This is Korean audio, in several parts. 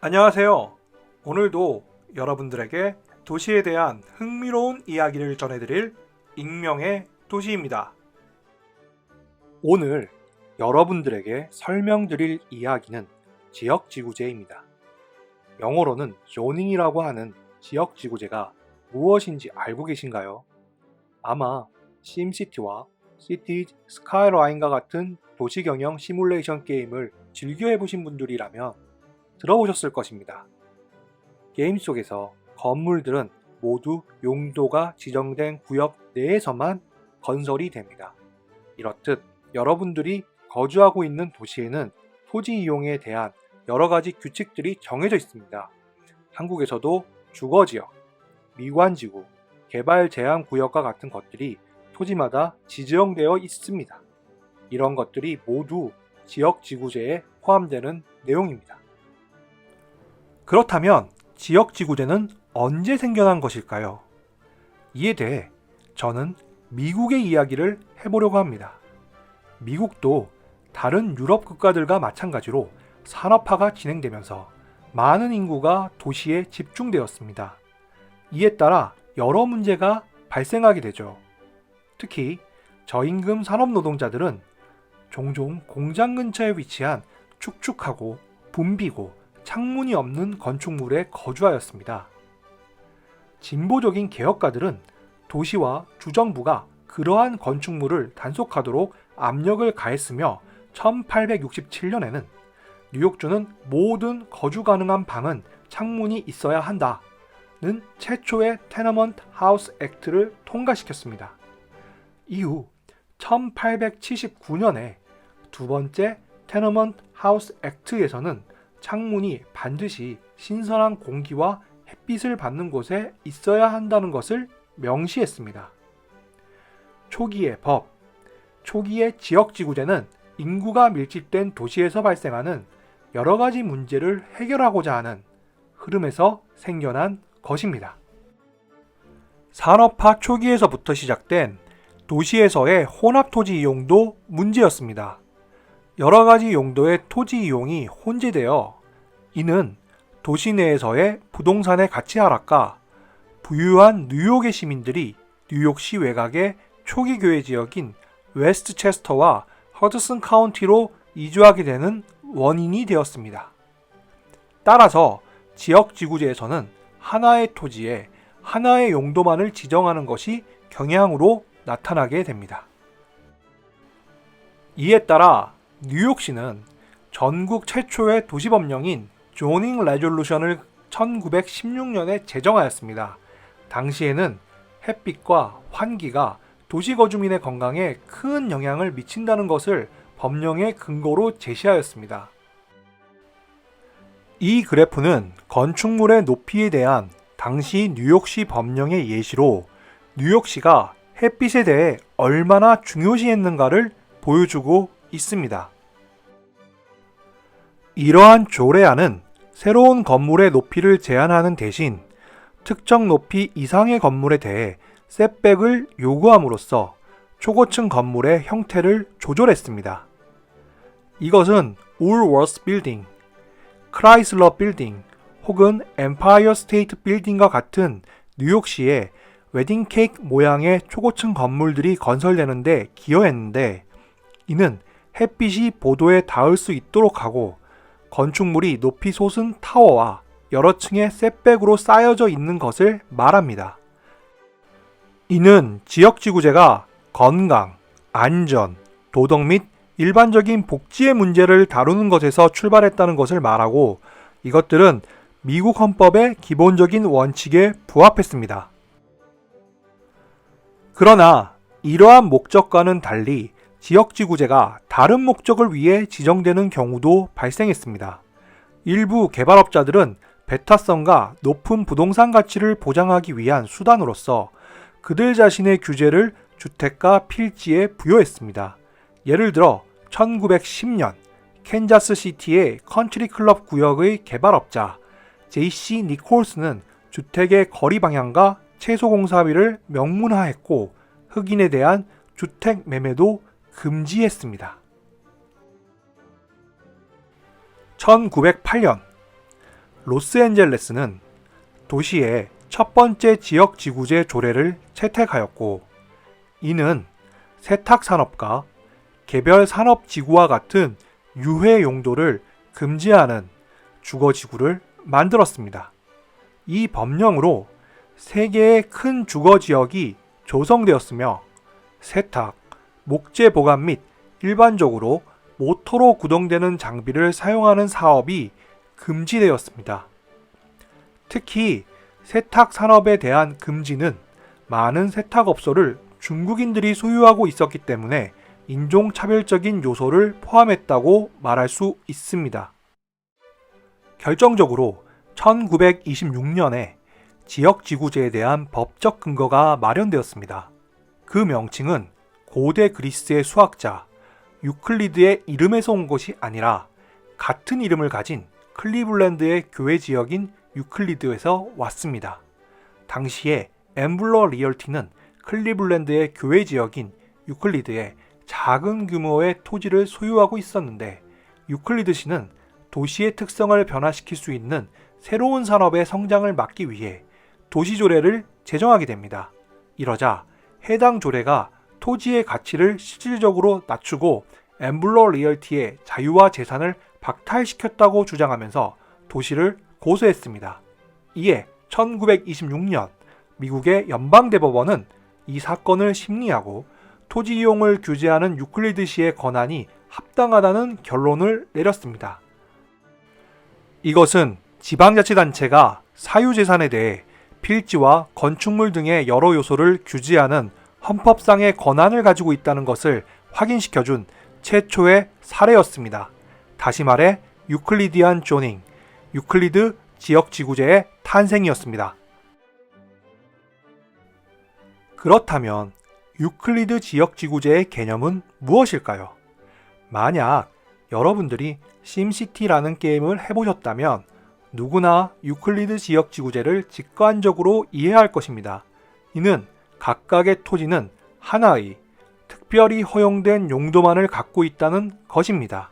안녕하세요. 오늘도 여러분들에게 도시에 대한 흥미로운 이야기를 전해드릴 익명의 도시입니다. 오늘 여러분들에게 설명드릴 이야기는 지역지구제입니다. 영어로는 조닝이라고 하는 지역지구제가 무엇인지 알고 계신가요? 아마 심시티와 시티즈 스카이라인과 같은 도시경영 시뮬레이션 게임을 즐겨 해보신 분들이라면 들어보셨을 것입니다. 게임 속에서 건물들은 모두 용도가 지정된 구역 내에서만 건설이 됩니다. 이렇듯 여러분들이 거주하고 있는 도시에는 토지 이용에 대한 여러 가지 규칙들이 정해져 있습니다. 한국에서도 주거지역, 미관지구, 개발 제한 구역과 같은 것들이 토지마다 지정되어 있습니다. 이런 것들이 모두 지역지구제에 포함되는 내용입니다. 그렇다면 지역지구제는 언제 생겨난 것일까요? 이에 대해 저는 미국의 이야기를 해보려고 합니다. 미국도 다른 유럽 국가들과 마찬가지로 산업화가 진행되면서 많은 인구가 도시에 집중되었습니다. 이에 따라 여러 문제가 발생하게 되죠. 특히 저임금 산업 노동자들은 종종 공장 근처에 위치한 축축하고 붐비고 창문이 없는 건축물에 거주하였습니다. 진보적인 개혁가들은 도시와 주정부가 그러한 건축물을 단속하도록 압력을 가했으며 1867년에는 뉴욕주는 모든 거주 가능한 방은 창문이 있어야 한다는 최초의 테너먼트 하우스 액트를 통과시켰습니다. 이후 1879년에 두 번째 테너먼트 하우스 액트에서는 창문이 반드시 신선한 공기와 햇빛을 받는 곳에 있어야 한다는 것을 명시했습니다. 초기의 법, 초기의 지역지구제는 인구가 밀집된 도시에서 발생하는 여러 가지 문제를 해결하고자 하는 흐름에서 생겨난 것입니다. 산업화 초기에서부터 시작된 도시에서의 혼합토지 이용도 문제였습니다. 여러 가지 용도의 토지 이용이 혼재되어 이는 도시 내에서의 부동산의 가치 하락과 부유한 뉴욕의 시민들이 뉴욕시 외곽의 초기 교외 지역인 웨스트체스터와 허드슨 카운티로 이주하게 되는 원인이 되었습니다. 따라서 지역지구제에서는 하나의 토지에 하나의 용도만을 지정하는 것이 경향으로 나타나게 됩니다. 이에 따라 뉴욕시는 전국 최초의 도시법령인 조닝 레졸루션을 1916년에 제정하였습니다. 당시에는 햇빛과 환기가 도시거주민의 건강에 큰 영향을 미친다는 것을 법령의 근거로 제시하였습니다. 이 그래프는 건축물의 높이에 대한 당시 뉴욕시 법령의 예시로 뉴욕시가 햇빛에 대해 얼마나 중요시했는가를 보여주고 있습니다. 이러한 조례안은 새로운 건물의 높이를 제한하는 대신 특정 높이 이상의 건물에 대해 셋백을 요구함으로써 초고층 건물의 형태를 조절했습니다. 이것은 울워스 빌딩, 크라이슬러 빌딩 혹은 엠파이어 스테이트 빌딩과 같은 뉴욕시의 웨딩 케이크 모양의 초고층 건물들이 건설되는 데 기여했는데 이는 햇빛이 보도에 닿을 수 있도록 하고 건축물이 높이 솟은 타워와 여러 층의 셋백으로 쌓여져 있는 것을 말합니다. 이는 지역지구제가 건강, 안전, 도덕 및 일반적인 복지의 문제를 다루는 것에서 출발했다는 것을 말하고 이것들은 미국 헌법의 기본적인 원칙에 부합했습니다. 그러나 이러한 목적과는 달리 지역지구제가 다른 목적을 위해 지정되는 경우도 발생했습니다. 일부 개발업자들은 배타성과 높은 부동산 가치를 보장하기 위한 수단으로서 그들 자신의 규제를 주택가 필지에 부여했습니다. 예를 들어 1910년 캔자스시티의 컨트리 클럽 구역의 개발업자 JC 니콜스는 주택의 거리 방향과 채소 공사비를 명문화했고 흑인에 대한 주택 매매도 금지했습니다. 1908년 로스앤젤레스는 도시의 첫 번째 지역 지구제 조례를 채택하였고 이는 세탁 산업과 개별 산업 지구와 같은 유해 용도를 금지하는 주거 지구를 만들었습니다. 이 법령으로 3개의 큰 주거 지역이 조성되었으며 세탁, 목재 보관 및 일반적으로 모터로 구동되는 장비를 사용하는 사업이 금지되었습니다. 특히 세탁 산업에 대한 금지는 많은 세탁업소를 중국인들이 소유하고 있었기 때문에 인종차별적인 요소를 포함했다고 말할 수 있습니다. 결정적으로 1926년에 지역지구제에 대한 법적 근거가 마련되었습니다. 그 명칭은 고대 그리스의 수학자 유클리드의 이름에서 온 것이 아니라 같은 이름을 가진 클리블랜드의 교외 지역인 유클리드에서 왔습니다. 당시에 엠블러 리얼티는 클리블랜드의 교외 지역인 유클리드에 작은 규모의 토지를 소유하고 있었는데 유클리드 씨는 도시의 특성을 변화시킬 수 있는 새로운 산업의 성장을 막기 위해 도시조례를 제정하게 됩니다. 이러자 해당 조례가 토지의 가치를 실질적으로 낮추고 엠블러 리얼티의 자유와 재산을 박탈시켰다고 주장하면서 도시를 고소했습니다. 이에 1926년 미국의 연방대법원은 이 사건을 심리하고 토지 이용을 규제하는 유클리드 씨의 권한이 합당하다는 결론을 내렸습니다. 이것은 지방자치단체가 사유재산에 대해 필지와 건축물 등의 여러 요소를 규제하는 헌법상의 권한을 가지고 있다는 것을 확인시켜준 최초의 사례였습니다. 다시 말해 유클리디안 조닝, 유클리드 지역지구제의 탄생이었습니다. 그렇다면 유클리드 지역지구제의 개념은 무엇일까요? 만약 여러분들이 심시티라는 게임을 해보셨다면 누구나 유클리드 지역지구제를 직관적으로 이해할 것입니다. 이는 각각의 토지는 하나의 특별히 허용된 용도만을 갖고 있다는 것입니다.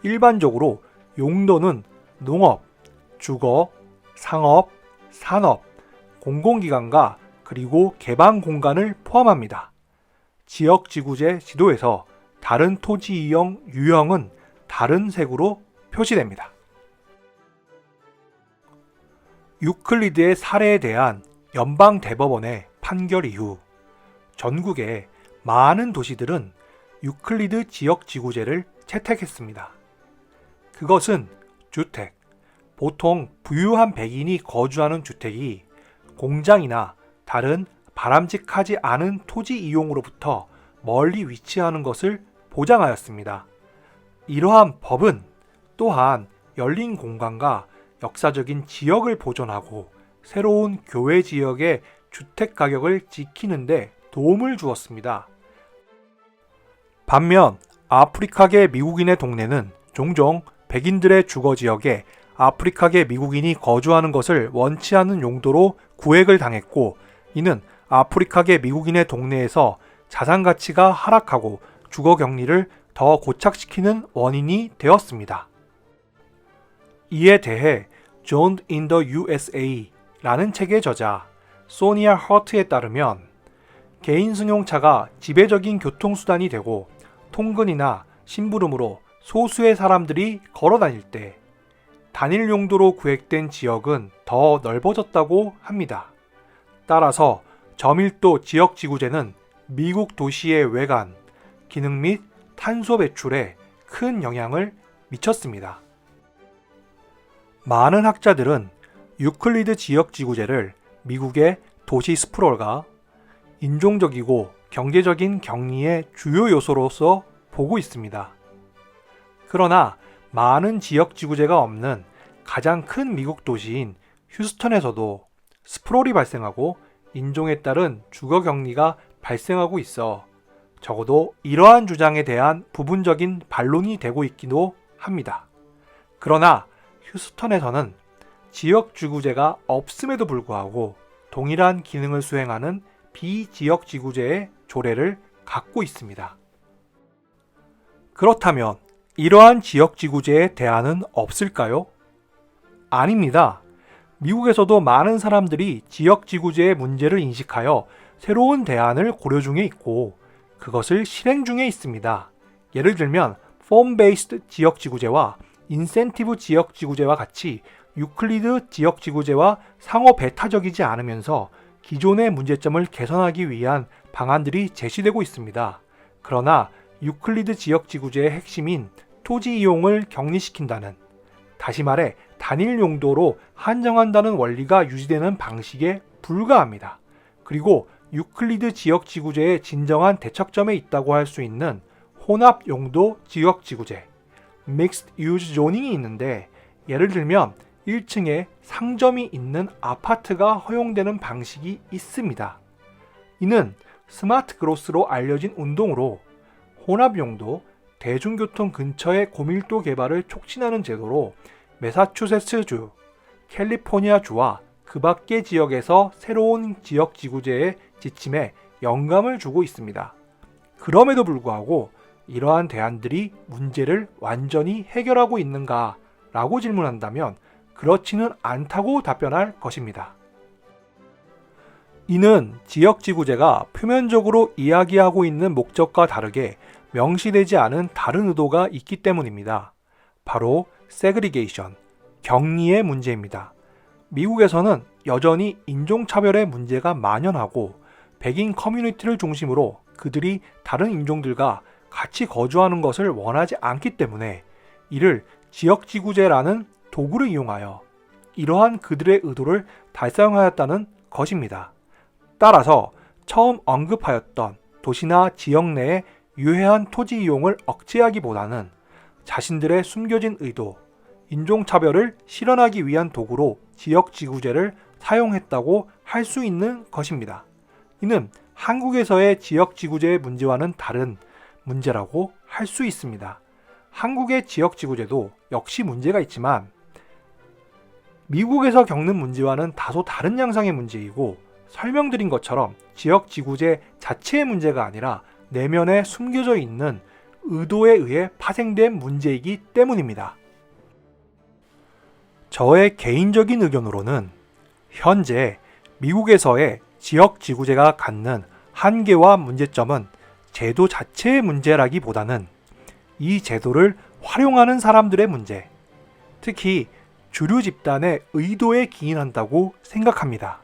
일반적으로 용도는 농업, 주거, 상업, 산업, 공공기관과 그리고 개방 공간을 포함합니다. 지역지구제 지도에서 다른 토지 이용 유형은 다른 색으로 표시됩니다. 유클리드의 사례에 대한 연방대법원의 판결 이후 전국의 많은 도시들은 유클리드 지역지구제를 채택했습니다. 그것은 주택, 보통 부유한 백인이 거주하는 주택이 공장이나 다른 바람직하지 않은 토지 이용으로부터 멀리 위치하는 것을 보장하였습니다. 이러한 법은 또한 열린 공간과 역사적인 지역을 보존하고 새로운 교외 지역의 주택 가격을 지키는 데 도움을 주었습니다. 반면 아프리카계 미국인의 동네는 종종 백인들의 주거 지역에 아프리카계 미국인이 거주하는 것을 원치 않는 용도로 구획을 당했고 이는 아프리카계 미국인의 동네에서 자산 가치가 하락하고 주거 격리를 더 고착시키는 원인이 되었습니다. 이에 대해 Zoned in the USA 라는 책의 저자 소니아 허트에 따르면 개인 승용차가 지배적인 교통수단이 되고 통근이나 심부름으로 소수의 사람들이 걸어 다닐 때 단일 용도로 구획된 지역은 더 넓어졌다고 합니다. 따라서 저밀도 지역지구제는 미국 도시의 외관, 기능 및 탄소 배출에 큰 영향을 미쳤습니다. 많은 학자들은 유클리드 지역지구제를 미국의 도시 스프롤과 인종적이고 경제적인 격리의 주요 요소로서 보고 있습니다. 그러나 많은 지역지구제가 없는 가장 큰 미국 도시인 휴스턴에서도 스프롤이 발생하고 인종에 따른 주거 격리가 발생하고 있어 적어도 이러한 주장에 대한 부분적인 반론이 되고 있기도 합니다. 그러나 휴스턴에서는 지역지구제가 없음에도 불구하고 동일한 기능을 수행하는 비지역지구제의 조례를 갖고 있습니다. 그렇다면 이러한 지역지구제의 대안은 없을까요? 아닙니다. 미국에서도 많은 사람들이 지역지구제의 문제를 인식하여 새로운 대안을 고려 중에 있고 그것을 실행 중에 있습니다. 예를 들면 폼-베이스드 지역지구제와 인센티브 지역지구제와 같이 유클리드 지역지구제와 상호 배타적이지 않으면서 기존의 문제점을 개선하기 위한 방안들이 제시되고 있습니다. 그러나 유클리드 지역지구제의 핵심인 토지 이용을 격리시킨다는, 다시 말해 단일 용도로 한정한다는 원리가 유지되는 방식에 불과합니다. 그리고 유클리드 지역지구제의 진정한 대척점에 있다고 할 수 있는 혼합 용도 지역지구제, Mixed Use Zoning이 있는데, 예를 들면 1층에 상점이 있는 아파트가 허용되는 방식이 있습니다. 이는 스마트 그로스로 알려진 운동으로 혼합 용도, 대중교통 근처의 고밀도 개발을 촉진하는 제도로 매사추세츠주, 캘리포니아주와 그 밖의 지역에서 새로운 지역지구제의 지침에 영감을 주고 있습니다. 그럼에도 불구하고 이러한 대안들이 문제를 완전히 해결하고 있는가 라고 질문한다면 그렇지는 않다고 답변할 것입니다. 이는 지역지구제가 표면적으로 이야기하고 있는 목적과 다르게 명시되지 않은 다른 의도가 있기 때문입니다. 바로 세그리게이션, 격리의 문제입니다. 미국에서는 여전히 인종차별의 문제가 만연하고 백인 커뮤니티를 중심으로 그들이 다른 인종들과 같이 거주하는 것을 원하지 않기 때문에 이를 지역지구제라는 도구를 이용하여 이러한 그들의 의도를 달성하였다는 것입니다. 따라서 처음 언급하였던 도시나 지역 내의 유해한 토지 이용을 억제하기보다는 자신들의 숨겨진 의도, 인종차별을 실현하기 위한 도구로 지역지구제를 사용했다고 할 수 있는 것입니다. 이는 한국에서의 지역지구제의 문제와는 다른 문제라고 할 수 있습니다. 한국의 지역지구제도 역시 문제가 있지만 미국에서 겪는 문제와는 다소 다른 양상의 문제이고, 설명드린 것처럼 지역지구제 자체의 문제가 아니라 내면에 숨겨져 있는 의도에 의해 파생된 문제이기 때문입니다. 저의 개인적인 의견으로는 현재 미국에서의 지역지구제가 갖는 한계와 문제점은 제도 자체의 문제라기보다는 이 제도를 활용하는 사람들의 문제, 특히 주류 집단의 의도에 기인한다고 생각합니다.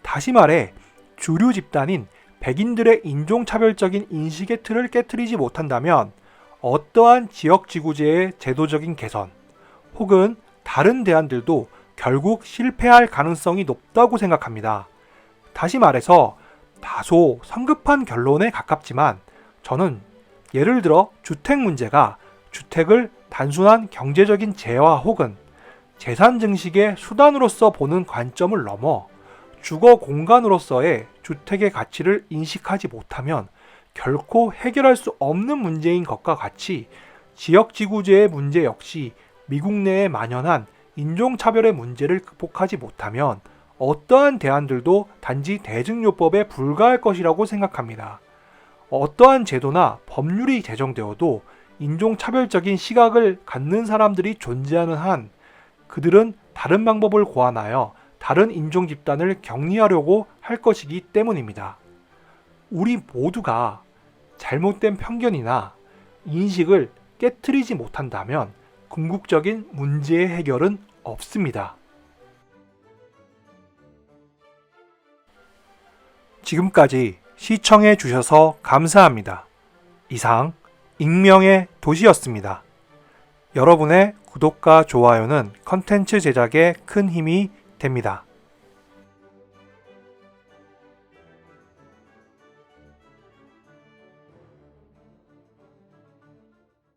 다시 말해 주류 집단인 백인들의 인종차별적인 인식의 틀을 깨트리지 못한다면 어떠한 지역지구제의 제도적인 개선 혹은 다른 대안들도 결국 실패할 가능성이 높다고 생각합니다. 다시 말해서 다소 성급한 결론에 가깝지만 저는 예를 들어 주택 문제가 주택을 단순한 경제적인 재화 혹은 재산 증식의 수단으로서 보는 관점을 넘어 주거 공간으로서의 주택의 가치를 인식하지 못하면 결코 해결할 수 없는 문제인 것과 같이 지역지구제의 문제 역시 미국 내에 만연한 인종차별의 문제를 극복하지 못하면 어떠한 대안들도 단지 대증요법에 불과할 것이라고 생각합니다. 어떠한 제도나 법률이 제정되어도 인종차별적인 시각을 갖는 사람들이 존재하는 한 그들은 다른 방법을 고안하여 다른 인종 집단을 격리하려고 할 것이기 때문입니다. 우리 모두가 잘못된 편견이나 인식을 깨트리지 못한다면 궁극적인 문제의 해결은 없습니다. 지금까지 시청해 주셔서 감사합니다. 이상 익명의 도시였습니다. 여러분의 구독과 좋아요는 컨텐츠 제작에 큰 힘이 됩니다.